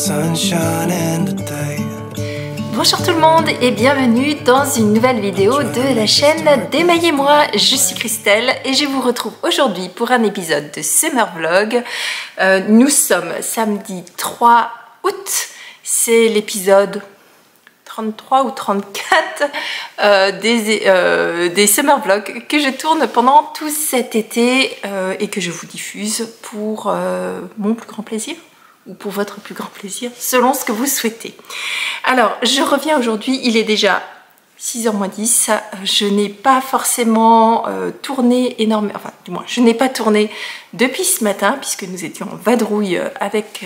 sunshine in the day. Bonjour tout le monde et bienvenue dans une nouvelle vidéo de la chaîne d'Émaillez-moi. Je suis Christelle et je vous retrouve aujourd'hui pour un épisode de Summer Vlog. Nous sommes samedi 3 août, c'est l'épisode 33 ou 34 des Summer Vlogs que je tourne pendant tout cet été et que je vous diffuse pour mon plus grand plaisir ou pour votre plus grand plaisir, selon ce que vous souhaitez. Alors, je reviens aujourd'hui, il est déjà 6h moins 10, je n'ai pas forcément tourné énormément, enfin du moins je n'ai pas tourné depuis ce matin puisque nous étions en vadrouille avec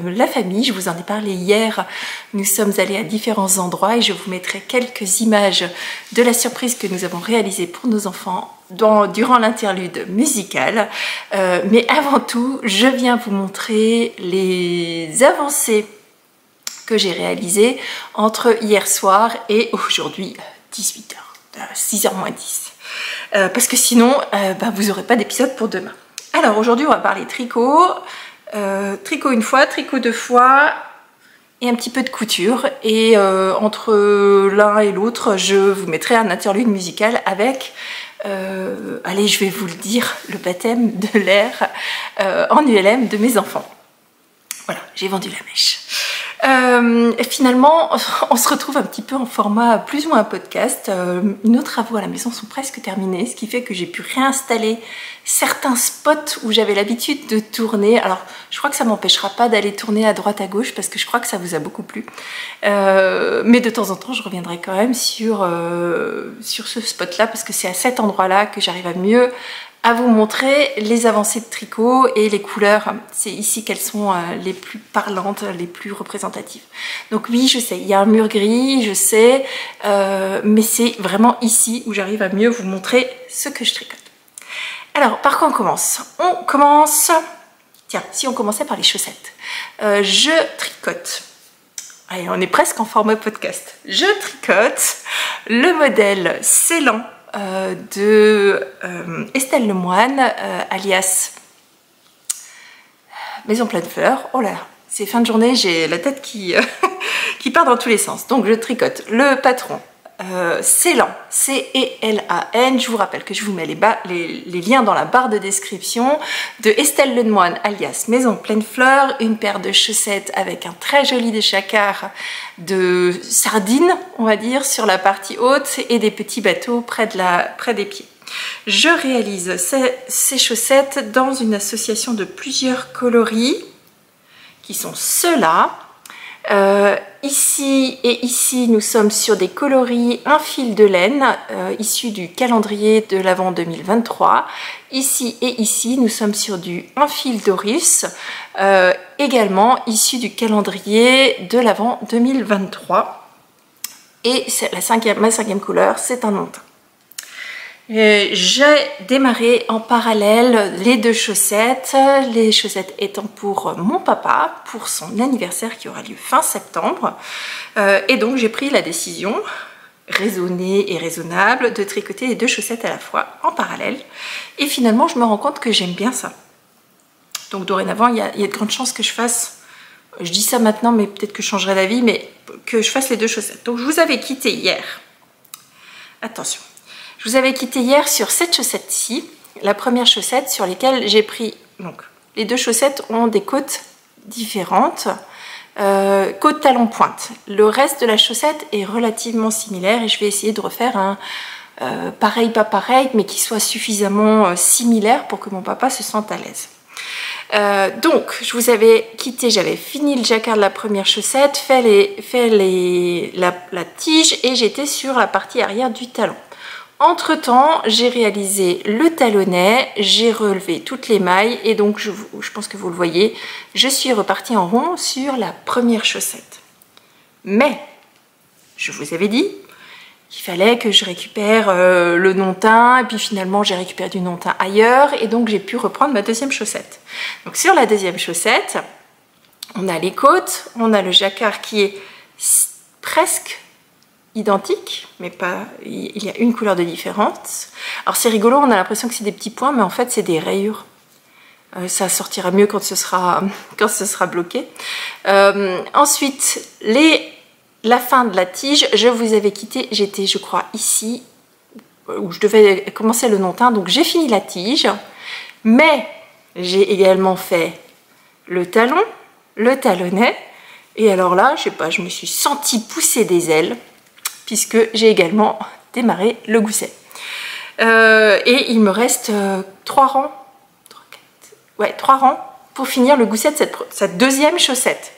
la famille. Je vous en ai parlé hier, nous sommes allés à différents endroits et je vous mettrai quelques images de la surprise que nous avons réalisée pour nos enfants durant l'interlude musicale. Mais avant tout, je viens vous montrer les avancées que j'ai réalisé entre hier soir et aujourd'hui 18h, 6h moins 10. Parce que sinon, vous n'aurez pas d'épisode pour demain. Alors aujourd'hui, on va parler tricot. Tricot une fois, tricot deux fois et un petit peu de couture. Et entre l'un et l'autre, je vous mettrai un interlude musical avec, allez, je vais vous le dire, le baptême de l'air en ULM de mes enfants. Voilà, j'ai vendu la mèche. Finalement, on se retrouve un petit peu en format plus ou moins podcast. Nos travaux à la maison sont presque terminés, ce qui fait que j'ai pu réinstaller certains spots où j'avais l'habitude de tourner. Alors, je crois que ça ne m'empêchera pas d'aller tourner à droite à gauche parce que je crois que ça vous a beaucoup plu. Mais de temps en temps, je reviendrai quand même sur ce spot-là parce que c'est à cet endroit-là que j'arrive à mieux à vous montrer les avancées de tricot et les couleurs. C'est ici qu'elles sont les plus parlantes, les plus représentatives. Donc oui, je sais, il y a un mur gris, je sais, mais c'est vraiment ici où j'arrive à mieux vous montrer ce que je tricote. Alors, par quoi on commence? On commence... Tiens, si on commençait par les chaussettes. Je tricote. Allez, on est presque en format podcast. Je tricote le modèle Ceylan de Estelle Lemoine, alias Maison Pleine Fleur. Oh là, c'est fin de journée, j'ai la tête qui part dans tous les sens. Donc je tricote le patron Ceylan, C-E-L-A-N. Je vous rappelle que je vous mets les liens dans la barre de description, de Estelle Lemoine alias Maison Pleine Fleur, une paire de chaussettes avec un très joli déchacard de sardines, on va dire, sur la partie haute et des petits bateaux près des pieds. Je réalise ces chaussettes dans une association de plusieurs coloris qui sont ceux-là. Ici et ici, nous sommes sur des coloris un fil de laine issus du calendrier de l'Avent 2023. Ici et ici, nous sommes sur du un fil d'Orus, également issu du calendrier de l'Avent 2023. Et ma cinquième couleur, c'est un montin. J'ai démarré en parallèle les deux chaussettes étant pour mon papa, pour son anniversaire qui aura lieu fin septembre. Et donc j'ai pris la décision, raisonnée et raisonnable, de tricoter les deux chaussettes à la fois en parallèle. Et finalement je me rends compte que j'aime bien ça. Donc dorénavant il y a de grandes chances que je fasse, je dis ça maintenant mais peut-être que je changerai d'avis, mais que je fasse les deux chaussettes. Donc je vous avais quitté hier, attention. Je vous avais quitté hier sur cette chaussette-ci, la première chaussette sur lesquelles j'ai pris... Donc, les deux chaussettes ont des côtes différentes, côte talon pointe. Le reste de la chaussette est relativement similaire et je vais essayer de refaire un pareil, pas pareil, mais qui soit suffisamment similaire pour que mon papa se sente à l'aise. Donc, je vous avais quitté, j'avais fini le jacquard de la première chaussette, fait la tige et j'étais sur la partie arrière du talon. Entre temps, j'ai réalisé le talonnet, j'ai relevé toutes les mailles et donc je pense que vous le voyez, je suis repartie en rond sur la première chaussette. Mais, je vous avais dit qu'il fallait que je récupère le non-teint et puis finalement j'ai récupéré du non-teint ailleurs et donc j'ai pu reprendre ma deuxième chaussette. Donc sur la deuxième chaussette, on a les côtes, on a le jacquard qui est presque identique, mais pas, il y a une couleur de différence. Alors c'est rigolo, on a l'impression que c'est des petits points, mais en fait c'est des rayures. Ça sortira mieux quand ce sera bloqué. Ensuite, la fin de la tige, je vous avais quitté, j'étais je crois ici, où je devais commencer le non-teint, donc j'ai fini la tige, mais j'ai également fait le talon, le talonnet, et alors là, je sais pas, je me suis sentie pousser des ailes, puisque j'ai également démarré le gousset. Et il me reste 3 rangs, 3 rangs pour finir le gousset de cette deuxième chaussette,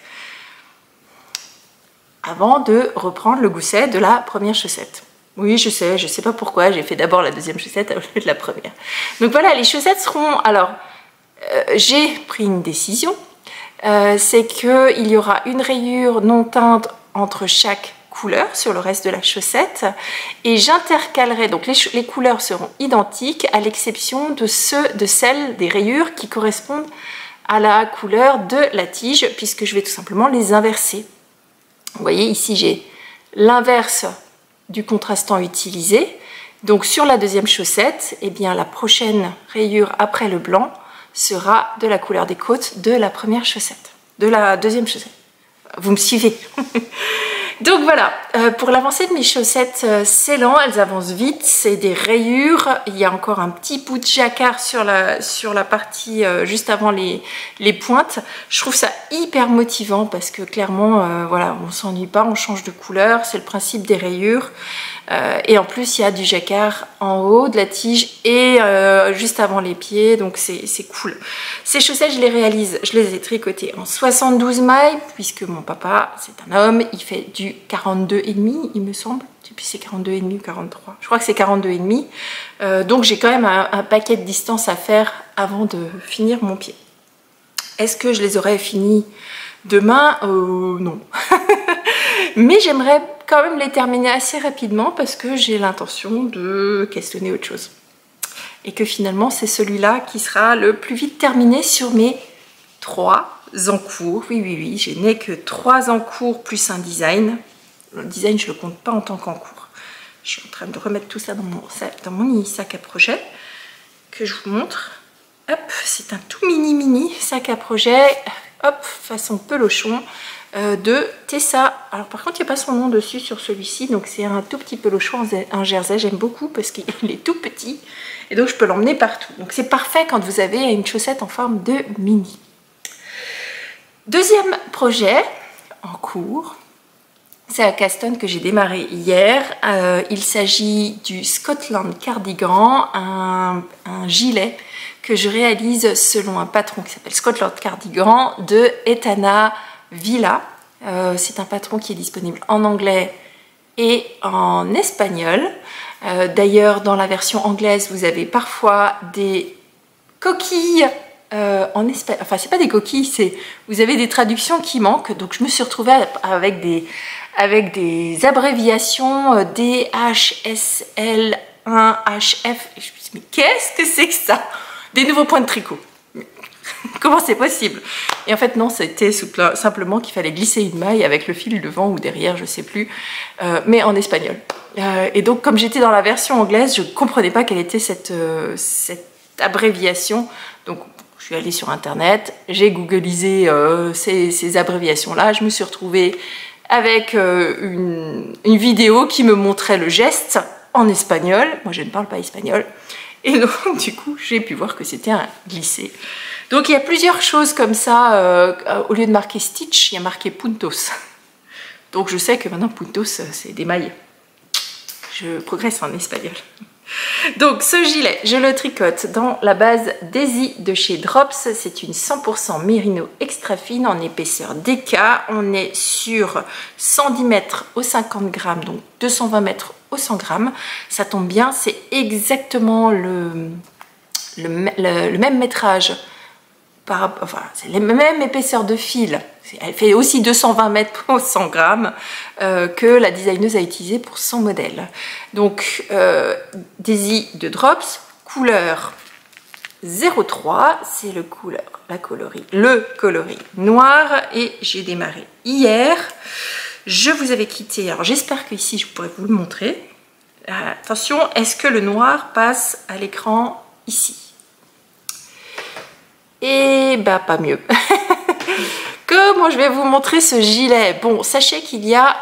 avant de reprendre le gousset de la première chaussette. Oui, je sais pas pourquoi, j'ai fait d'abord la deuxième chaussette au lieu de la première. Donc voilà, les chaussettes seront... Alors, j'ai pris une décision, c'est qu'il y aura une rayure non teinte entre chaque couleur sur le reste de la chaussette, et j'intercalerai, donc les couleurs seront identiques à l'exception de celles des rayures qui correspondent à la couleur de la tige, puisque je vais tout simplement les inverser. Vous voyez, ici j'ai l'inverse du contrastant utilisé. Donc sur la deuxième chaussette, eh bien, la prochaine rayure après le blanc sera de la couleur des côtes de la première chaussette, de la deuxième chaussette. Vous me suivez? Donc voilà, pour l'avancée de mes chaussettes, c'est lent, elles avancent vite, c'est des rayures, il y a encore un petit bout de jacquard sur la partie juste avant les pointes. Je trouve ça hyper motivant parce que clairement, voilà, on s'ennuie pas, on change de couleur, c'est le principe des rayures. Et en plus, il y a du jacquard en haut de la tige et juste avant les pieds, donc c'est cool. Ces chaussettes, je les ai tricotées en 72 mailles, puisque mon papa, c'est un homme, il fait du 42,5, il me semble. Je sais plus si c'est 42,5 ou 43. Je crois que c'est 42,5. Donc j'ai quand même un paquet de distance à faire avant de finir mon pied. Est-ce que je les aurais finis demain? Non. Mais j'aimerais quand même les terminer assez rapidement parce que j'ai l'intention de questionner autre chose. Et que finalement, c'est celui-là qui sera le plus vite terminé sur mes 3 encours. Oui, je n'ai que 3 encours plus un design. Le design, je ne le compte pas en tant qu'encours. Je suis en train de remettre tout ça dans mon mini sac à projet que je vous montre. Hop, c'est un tout mini sac à projet. Hop, façon pelochon. De Tessa. Alors par contre il n'y a pas son nom dessus sur celui-ci, donc c'est un tout petit pelochon en jersey. J'aime beaucoup parce qu'il est tout petit et donc je peux l'emmener partout. Donc c'est parfait quand vous avez une chaussette en forme de mini. Deuxième projet en cours, c'est un cast-on que j'ai démarré hier. Il s'agit du Scotland Cardigan, un gilet que je réalise selon un patron qui s'appelle Scotland Cardigan de Etana Villa. C'est un patron qui est disponible en anglais et en espagnol. D'ailleurs, dans la version anglaise, vous avez parfois des coquilles en espagnol. Enfin, c'est pas des coquilles, c'est vous avez des traductions qui manquent. Donc, je me suis retrouvée avec des abréviations DHSL1HF. Je me suis dit, mais qu'est-ce que c'est que ça? Des nouveaux points de tricot. Comment c'est possible? Et en fait non, c'était simplement qu'il fallait glisser une maille avec le fil devant ou derrière, je sais plus, mais en espagnol. Et donc comme j'étais dans la version anglaise, je ne comprenais pas quelle était cette abréviation. Donc je suis allée sur internet, j'ai googlisé ces abréviations-là, je me suis retrouvée avec une vidéo qui me montrait le geste en espagnol. Moi je ne parle pas espagnol. Et donc du coup j'ai pu voir que c'était un glissé. Donc il y a plusieurs choses comme ça, au lieu de marquer Stitch, il y a marqué Puntos. Donc je sais que maintenant Puntos c'est des mailles. Je progresse en espagnol. Donc ce gilet, je le tricote dans la base Daisy de chez Drops. C'est une 100% mérino extra fine en épaisseur DK. On est sur 110 mètres au 50 grammes, donc 220 mètres au 100 grammes. Ça tombe bien, c'est exactement le même métrage. Enfin, c'est la même épaisseur de fil, elle fait aussi 220 mètres au 100 grammes que la designeuse a utilisé pour son modèle. Donc Daisy de Drops, couleur 03, c'est le coloris noir, et j'ai démarré hier. Je vous avais quitté, alors j'espère que ici je pourrais vous le montrer. Attention, est-ce que le noir passe à l'écran ici? Et bah pas mieux. Comment je vais vous montrer ce gilet? Bon, sachez qu'il y a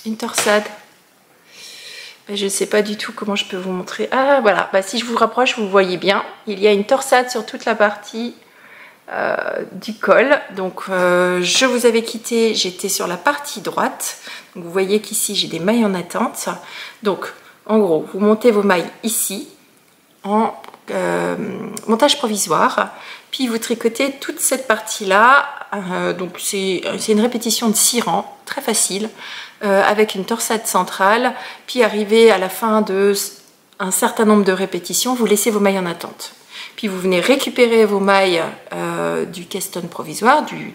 une torsade. Je ne sais pas du tout comment je peux vous montrer. Ah voilà, bah, si je vous rapproche, vous voyez bien. Il y a une torsade sur toute la partie du col. Donc je vous avais quitté, j'étais sur la partie droite. Donc, vous voyez qu'ici j'ai des mailles en attente. Donc en gros, vous montez vos mailles ici en montage provisoire. Puis vous tricotez toute cette partie-là. Donc c'est une répétition de 6 rangs, très facile. Avec une torsade centrale, puis arrivé à la fin de un certain nombre de répétitions, vous laissez vos mailles en attente. Puis vous venez récupérer vos mailles du caston provisoire, du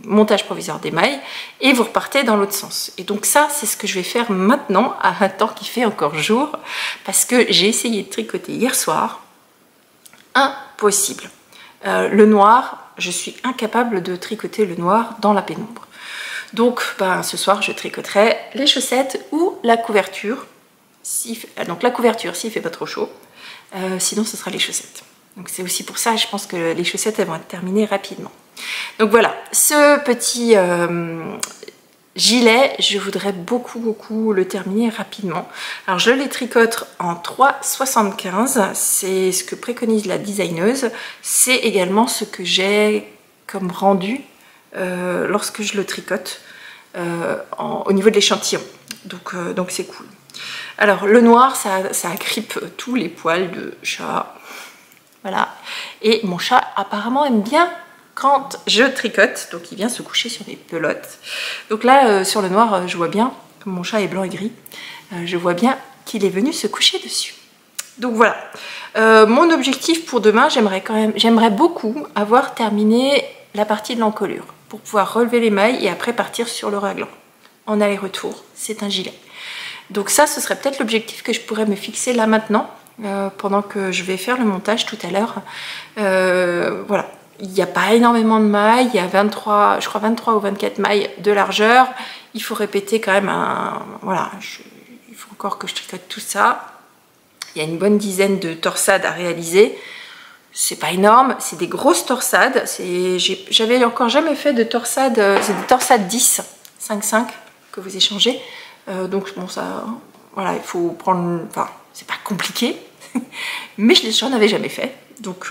montage provisoire des mailles, et vous repartez dans l'autre sens. Et donc ça, c'est ce que je vais faire maintenant, à un temps qui fait encore jour, parce que j'ai essayé de tricoter hier soir. Impossible. Le noir, je suis incapable de tricoter le noir dans la pénombre. Donc ben, ce soir je tricoterai les chaussettes ou la couverture. Donc la couverture s'il ne fait pas trop chaud, sinon ce sera les chaussettes. Donc c'est aussi pour ça, je pense que les chaussettes elles vont être terminées rapidement. Donc voilà, ce petit gilet, je voudrais beaucoup le terminer rapidement. Alors je les tricote en 3,75, c'est ce que préconise la designeuse. C'est également ce que j'ai comme rendu lorsque je le tricote au niveau de l'échantillon, donc c'est cool. Alors le noir, ça agrippe tous les poils de chat, voilà, et mon chat apparemment aime bien quand je tricote, donc il vient se coucher sur les pelotes. Donc là sur le noir, je vois bien, comme mon chat est blanc et gris, je vois bien qu'il est venu se coucher dessus. Donc voilà, mon objectif pour demain, j'aimerais beaucoup avoir terminé la partie de l'encolure pour pouvoir relever les mailles et après partir sur le raglan en aller-retour. C'est un gilet. Donc ça, ce serait peut-être l'objectif que je pourrais me fixer là maintenant pendant que je vais faire le montage tout à l'heure. Voilà, il n'y a pas énormément de mailles, il y a 23, je crois 23 ou 24 mailles de largeur. Il faut répéter quand même voilà, il faut encore que je tricote tout ça. Il y a une bonne dizaine de torsades à réaliser. C'est pas énorme, c'est des grosses torsades. J'avais encore jamais fait de torsades, c'est des torsades 10, 5-5 que vous échangez. Donc bon, ça, voilà, il faut prendre, enfin, c'est pas compliqué, mais j'en avais jamais fait. Donc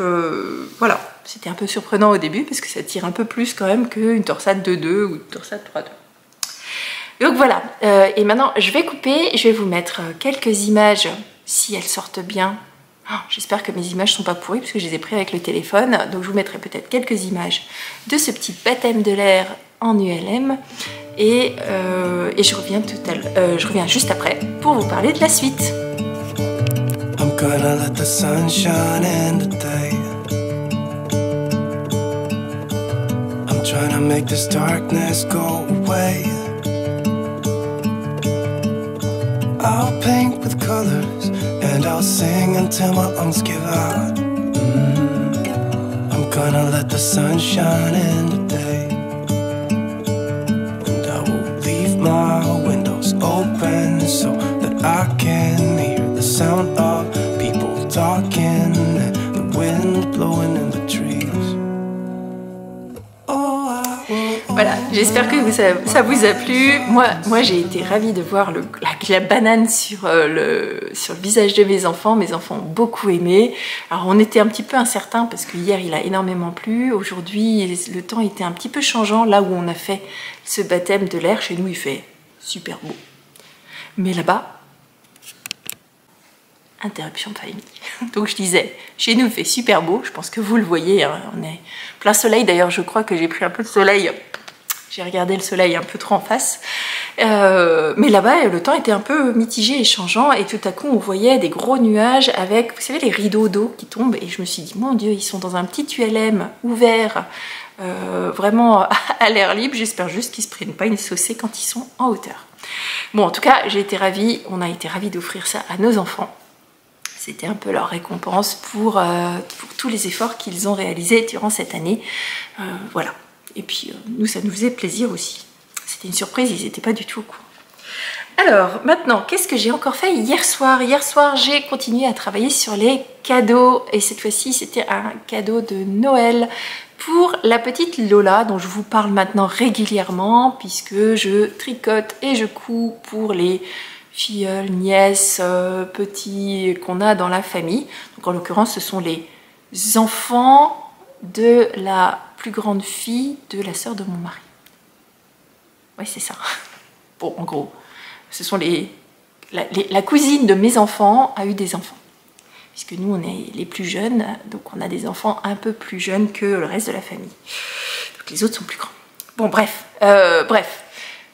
voilà, c'était un peu surprenant au début parce que ça tire un peu plus quand même qu'une torsade 2-2 ou une torsade 3-2. Donc voilà, et maintenant je vais couper, je vais vous mettre quelques images si elles sortent bien. Oh, j'espère que mes images sont pas pourries parce que je les ai prises avec le téléphone. Donc je vous mettrai peut-être quelques images de ce petit baptême de l'air en ULM. Et je reviens juste après pour vous parler de la suite. I'm gonna let the sun shine in today. I'm trying to make this darkness go away. I'll paint with colors and I'll sing until my lungs give out. I'm gonna let the sun shine in today. And I will leave my windows open so that I can hear the sound of people talking and the wind blowing in the trees. Voilà, j'espère que ça vous a plu. Moi j'ai été ravie de voir la banane sur le visage de mes enfants. Mes enfants ont beaucoup aimé. Alors on était un petit peu incertain parce que hier il a énormément plu. Aujourd'hui le temps était un petit peu changeant. Là où on a fait ce baptême de l'air, chez nous il fait super beau. Mais là-bas, interruption de famille. Donc je disais, chez nous il fait super beau. Je pense que vous le voyez, hein, on est plein soleil. D'ailleurs je crois que j'ai pris un peu de soleil. J'ai regardé le soleil un peu trop en face. Mais là-bas, le temps était un peu mitigé et changeant. Et tout à coup, on voyait des gros nuages avec, vous savez, les rideaux d'eau qui tombent. Et je me suis dit, mon Dieu, ils sont dans un petit ULM ouvert, vraiment à l'air libre. J'espère juste qu'ils ne se prennent pas une saucée quand ils sont en hauteur. Bon, en tout cas, j'ai été ravie. On a été ravis d'offrir ça à nos enfants. C'était un peu leur récompense pour tous les efforts qu'ils ont réalisés durant cette année. Voilà. Et puis nous, ça nous faisait plaisir aussi. C'était une surprise, ils n'étaient pas du tout au courant. Alors maintenant, qu'est-ce que j'ai encore fait hier soir? Hier soir, j'ai continué à travailler sur les cadeaux et cette fois-ci, c'était un cadeau de Noël pour la petite Lola dont je vous parle maintenant régulièrement puisque je tricote et je couds pour les filleuls, nièces, petits qu'on a dans la famille. Donc en l'occurrence, ce sont les enfants de la plus grande fille de la sœur de mon mari. Oui, c'est ça. Bon, en gros, ce sont la cousine de mes enfants a eu des enfants. Puisque nous, on est les plus jeunes, donc on a des enfants un peu plus jeunes que le reste de la famille. Donc les autres sont plus grands. Bon, bref.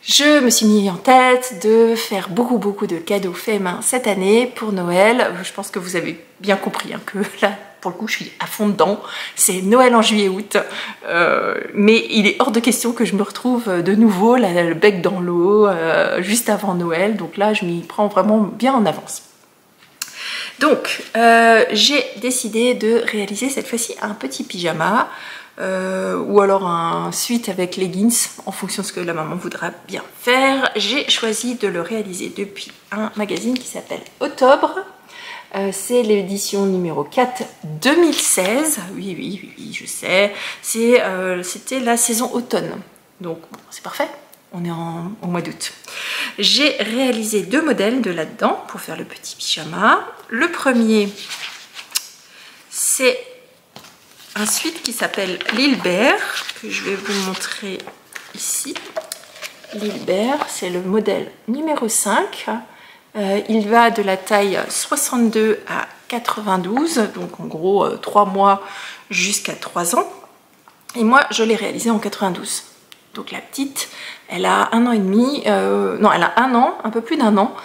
Je me suis mis en tête de faire beaucoup de cadeaux faits main cette année pour Noël. Je pense que vous avez bien compris hein, que là, pour le coup, je suis à fond dedans. C'est Noël en juillet-août. Mais il est hors de question que je me retrouve de nouveau là, le bec dans l'eau juste avant Noël. Donc là, je m'y prends vraiment bien en avance. Donc, j'ai décidé de réaliser cette fois-ci un petit pyjama ou alors un sweat avec leggings en fonction de ce que la maman voudra bien faire. J'ai choisi de le réaliser depuis un magazine qui s'appelle Octobre. C'est l'édition numéro 4 2016. Oui, je sais. C'était la saison automne. Donc, bon, c'est parfait. On est au mois d'août. J'ai réalisé 2 modèles de là-dedans pour faire le petit pyjama. Le premier, c'est un sweat qui s'appelle Lilbert, que je vais vous montrer ici. Lilbert, c'est le modèle numéro 5. Il va de la taille 62 à 92, donc en gros 3 mois jusqu'à 3 ans. Et moi, je l'ai réalisé en 92. Donc la petite, elle a 1 an et demi, non, elle a 1 an, un peu plus d'1 an.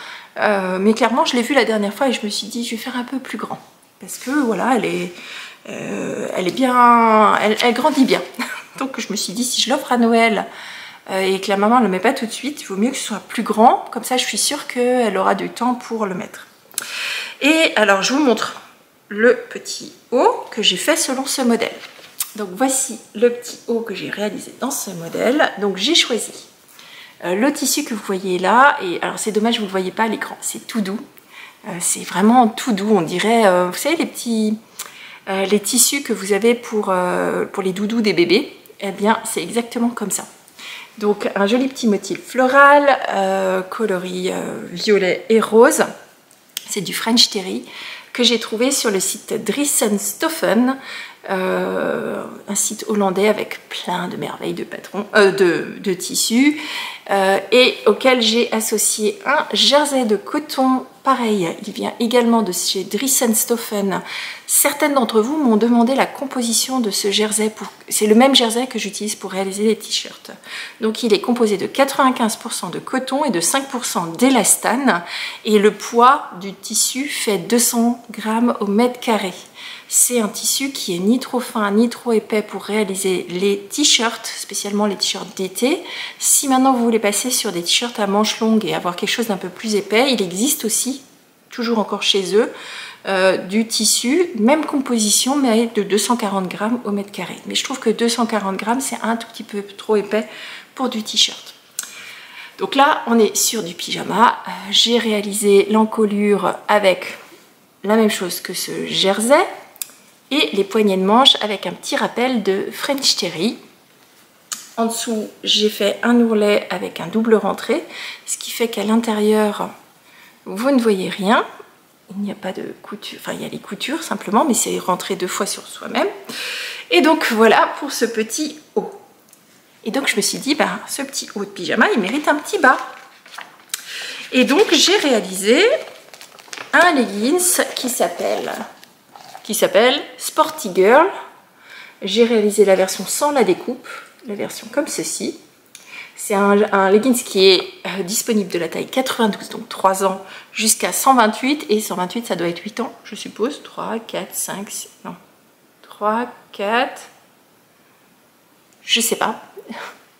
Mais clairement, je l'ai vue la dernière fois et je me suis dit, je vais faire un peu plus grand. Parce que voilà, elle est bien, elle grandit bien. Donc je me suis dit, si je l'offre à Noël et que la maman ne le met pas tout de suite, il vaut mieux que ce soit plus grand. Comme ça, je suis sûre qu'elle aura du temps pour le mettre. Et alors, je vous montre le petit haut que j'ai fait selon ce modèle. Donc voici le petit haut que j'ai réalisé dans ce modèle. Donc j'ai choisi le tissu que vous voyez là. Et alors c'est dommage, vous ne le voyez pas à l'écran. C'est tout doux. C'est vraiment tout doux. On dirait, vous savez, les tissus que vous avez pour les doudous des bébés. Eh bien, c'est exactement comme ça. Donc un joli petit motif floral, coloris violet et rose. C'est du French Terry que j'ai trouvé sur le site Dressenstoffen. Un site hollandais avec plein de merveilles de tissus et auquel j'ai associé un jersey de coton pareil. Il vient également de chez Dressenstoffen. Certaines d'entre vous m'ont demandé la composition de ce jersey. C'est le même jersey que j'utilise pour réaliser les t-shirts. Donc il est composé de 95% de coton et de 5% d'élastane et le poids du tissu fait 200 grammes au mètre carré. C'est un tissu qui est ni trop fin ni trop épais pour réaliser les t-shirts, spécialement les t-shirts d'été. Si maintenant vous voulez passer sur des t-shirts à manches longues et avoir quelque chose d'un peu plus épais, il existe aussi, toujours encore chez eux, du tissu, même composition, mais de 240 grammes au mètre carré. Mais je trouve que 240 grammes, c'est un tout petit peu trop épais pour du t-shirt. Donc là, on est sur du pyjama. J'ai réalisé l'encolure avec la même chose que ce jersey. Et les poignées de manche avec un petit rappel de French Terry. En dessous, j'ai fait un ourlet avec un double rentré, ce qui fait qu'à l'intérieur, vous ne voyez rien. Il n'y a pas de couture, enfin il y a les coutures simplement, mais c'est rentré 2 fois sur soi-même. Et donc voilà pour ce petit haut. Et donc je me suis dit, bah, ce petit haut de pyjama, il mérite un petit bas. Et donc j'ai réalisé un leggings qui s'appelle Sporty Girl. J'ai réalisé la version sans la découpe, la version comme ceci. C'est un leggings qui est disponible de la taille 92, donc 3 ans, jusqu'à 128. Et 128, ça doit être 8 ans, je suppose. 3, 4, 5, 6, non. 3, 4, je sais pas.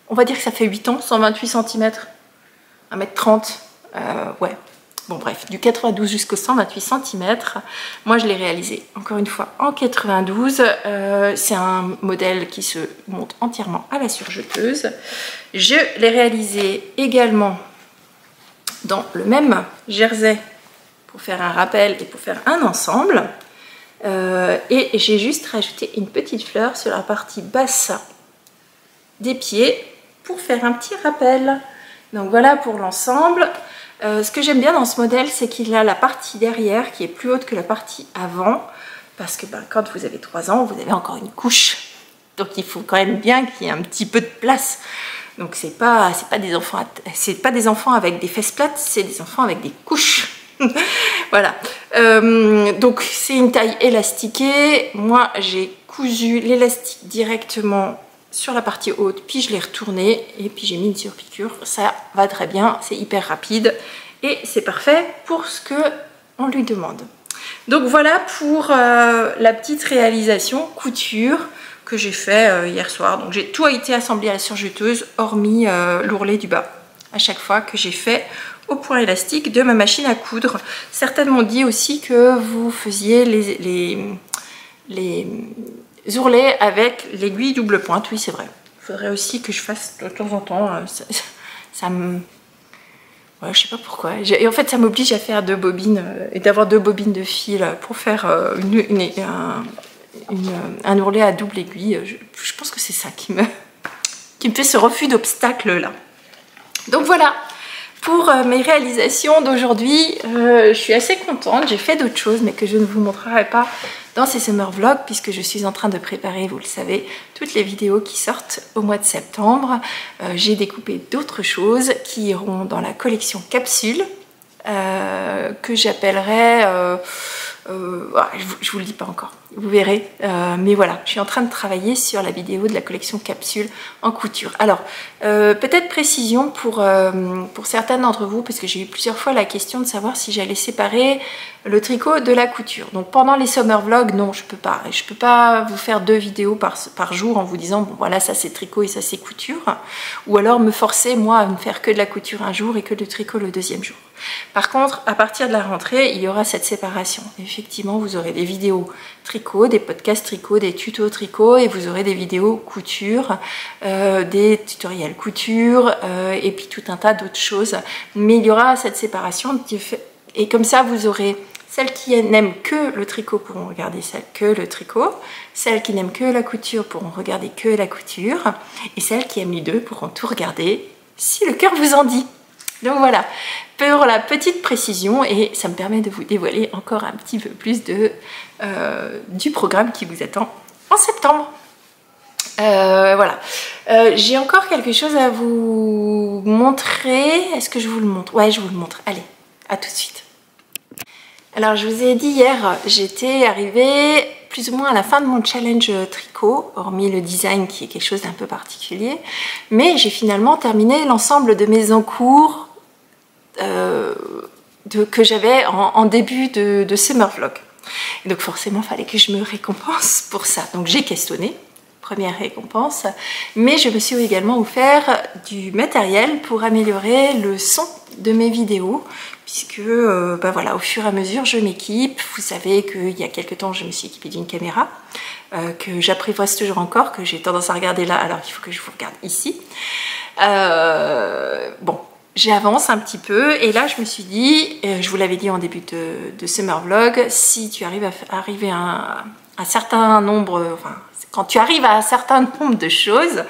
On va dire que ça fait 8 ans, 128 cm, 1m30, ouais. Bon bref, du 92 jusqu'au 128 cm, moi je l'ai réalisé encore une fois en 92, c'est un modèle qui se monte entièrement à la surjeteuse. Je l'ai réalisé également dans le même jersey pour faire un rappel et pour faire un ensemble. Et j'ai juste rajouté une petite fleur sur la partie basse des pieds pour faire un petit rappel. Donc voilà pour l'ensemble. Ce que j'aime bien dans ce modèle, c'est qu'il a la partie derrière qui est plus haute que la partie avant, parce que quand vous avez 3 ans, vous avez encore une couche. Donc il faut quand même bien qu'il y ait un petit peu de place. Donc c'est pas des enfants avec des fesses plates, c'est des enfants avec des couches. Voilà. Donc c'est une taille élastiquée. Moi j'ai cousu l'élastique directement sur la partie haute, puis je l'ai retourné et puis j'ai mis une surpiqûre. Ça va très bien, c'est hyper rapide et c'est parfait pour ce que on lui demande. Donc voilà pour la petite réalisation couture que j'ai fait hier soir. Donc j'ai tout été assemblé à la surjeteuse, hormis l'ourlet du bas, à chaque fois que j'ai fait au point élastique de ma machine à coudre. Certaines m'ont dit aussi que vous faisiez les ourlets avec l'aiguille double pointe. Oui, c'est vrai. Il faudrait aussi que je fasse de temps en temps. Ça me... Ouais, je sais pas pourquoi. Et en fait, ça m'oblige à faire 2 bobines et d'avoir 2 bobines de fil pour faire un ourlet à double aiguille. Je pense que c'est ça qui me fait ce refus d'obstacle là. Donc voilà pour mes réalisations d'aujourd'hui. Je suis assez contente. J'ai fait d'autres choses mais que je ne vous montrerai pas dans ces summer vlogs puisque je suis en train de préparer, vous le savez, toutes les vidéos qui sortent au mois de septembre. J'ai découpé d'autres choses qui iront dans la collection capsule que j'appellerai... je vous le dis pas encore, vous verrez, mais voilà, je suis en train de travailler sur la vidéo de la collection capsule en couture. Alors peut-être précision pour certaines d'entre vous, parce que j'ai eu plusieurs fois la question de savoir si j'allais séparer le tricot de la couture. Donc pendant les summer vlogs, non, je peux pas vous faire 2 vidéos par jour en vous disant bon voilà, ça c'est tricot et ça c'est couture, ou alors me forcer moi à ne faire que de la couture un jour et que du tricot le deuxième jour. Par contre, à partir de la rentrée, il y aura cette séparation. Effectivement, vous aurez des vidéos tricot, des podcasts tricot, des tutos tricot, et vous aurez des vidéos couture, des tutoriels couture, et puis tout un tas d'autres choses. Mais il y aura cette séparation, et comme ça, vous aurez celles qui n'aiment que le tricot pourront regarder que le tricot, celles qui n'aiment que la couture pourront regarder que la couture, et celles qui aiment les deux pourront tout regarder si le cœur vous en dit. Donc voilà, pour la petite précision, et ça me permet de vous dévoiler encore un petit peu plus du programme qui vous attend en septembre. Voilà, j'ai encore quelque chose à vous montrer. Est-ce que je vous le montre? Ouais, je vous le montre. Allez, à tout de suite. Alors, je vous ai dit hier, j'étais arrivée plus ou moins à la fin de mon challenge tricot, hormis le design qui est quelque chose d'un peu particulier, mais j'ai finalement terminé l'ensemble de mes encours que j'avais en début de summer vlog. Et donc forcément, il fallait que je me récompense pour ça. Donc j'ai questionné, première récompense, mais je me suis également offert du matériel pour améliorer le son de mes vidéos, puisque voilà, au fur et à mesure je m'équipe. Vous savez qu'il y a quelques temps je me suis équipée d'une caméra que j'apprivoise toujours encore, que j'ai tendance à regarder là alors qu'il faut que je vous regarde ici. Bon, j'avance un petit peu et là je me suis dit, je vous l'avais dit en début de summer vlog, si tu arrives à arriver à un certain nombre, enfin quand tu arrives à un certain nombre de choses,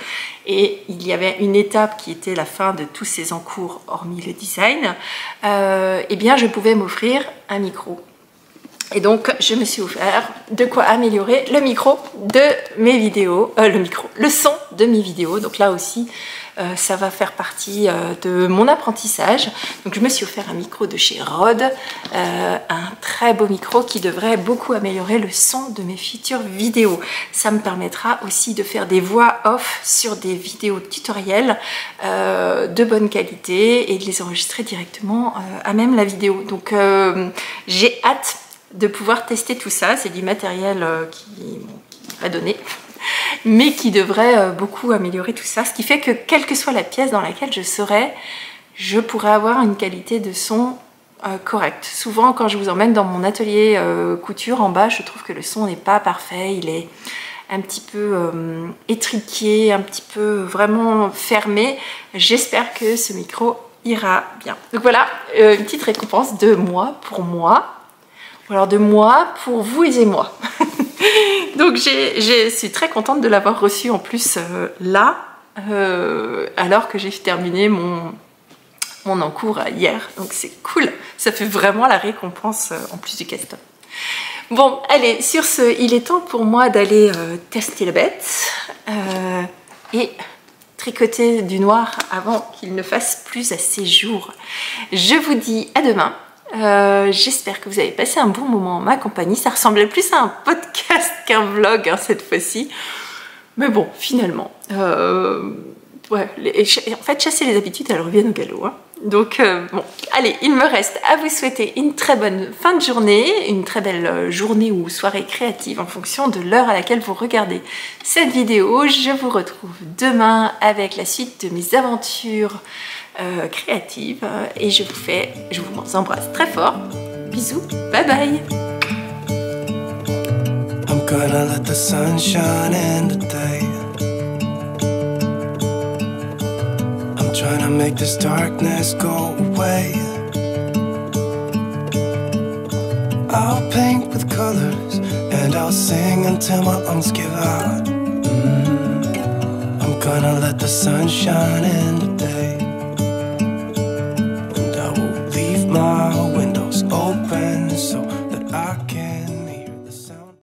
et il y avait une étape qui était la fin de tous ces encours hormis le design, eh bien je pouvais m'offrir un micro. Et donc je me suis offert de quoi améliorer le micro de mes vidéos, le son de mes vidéos. Donc là aussi ça va faire partie de mon apprentissage. Donc je me suis offert un micro de chez Rode, un très beau micro qui devrait beaucoup améliorer le son de mes futures vidéos. Ça me permettra aussi de faire des voix off sur des vidéos tutoriels de bonne qualité et de les enregistrer directement à même la vidéo. Donc j'ai hâte de pouvoir tester tout ça. C'est du matériel qui m'a donné, mais qui devrait beaucoup améliorer tout ça. Ce qui fait que quelle que soit la pièce dans laquelle je serai, je pourrais avoir une qualité de son correcte. Souvent quand je vous emmène dans mon atelier couture en bas, je trouve que le son n'est pas parfait. Il est un petit peu étriqué, un petit peu vraiment fermé. J'espère que ce micro ira bien. Donc voilà, une petite récompense de moi pour moi, ou alors de moi pour vous et moi. Donc je suis très contente de l'avoir reçu en plus là, alors que j'ai terminé mon encours hier. Donc c'est cool, ça fait vraiment la récompense en plus du casting. Bon, allez, sur ce, il est temps pour moi d'aller tester la bête et tricoter du noir avant qu'il ne fasse plus assez jour. Je vous dis à demain. J'espère que vous avez passé un bon moment en ma compagnie. Ça ressemblait plus à un podcast qu'un vlog hein, cette fois-ci. Mais bon, finalement, ouais, en fait, chasser les habitudes, elles reviennent au galop. Hein. Donc, bon, allez, il me reste à vous souhaiter une très bonne fin de journée, une très belle journée ou soirée créative en fonction de l'heure à laquelle vous regardez cette vidéo. Je vous retrouve demain avec la suite de mes aventures créatives et je vous embrasse très fort. Bisous, bye bye. I'm gonna let the sun shine in today. I'm trying to make this darkness go away. I'll paint with colors and I'll sing until my lungs give out. I'm gonna let the sun shine in today.